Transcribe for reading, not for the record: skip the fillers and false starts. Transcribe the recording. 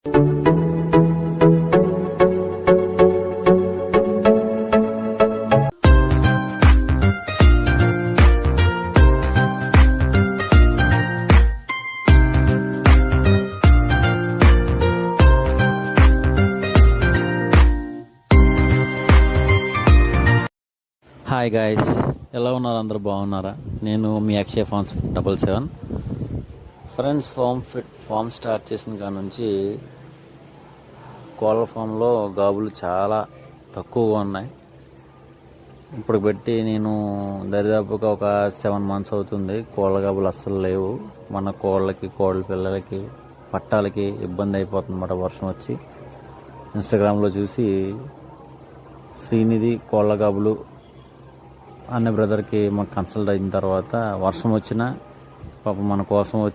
Hi guys, ఎలా ఉన్నారు? అందరూ బాగున్నారా? నేను మీ అక్షయ ఫార్మ్స్ 77 ఫ్రెండ్స్. ఫామ్ స్టార్ట్ చేసిన కాడ నుంచి కోళ్ళ ఫామ్లో గాబులు చాలా తక్కువగా ఉన్నాయి. ఇప్పుడు పెట్టి నేను దరిదాపుగా ఒక 7 months అవుతుంది. కోళ్ళ గాబులు అస్సలు లేవు. మన కోళ్ళకి, కోళ్ళ పిల్లలకి, పట్టాలకి ఇబ్బంది అయిపోతుంది అన్నమాట. వర్షం వచ్చి ఇన్స్టాగ్రామ్లో చూసి శ్రీనిధి కోళ్ళ గాబులు అన్న బ్రదర్కి మాకు కన్సల్ట్ అయిన తర్వాత వర్షం వచ్చినా పాపం మన కోసం వచ్చి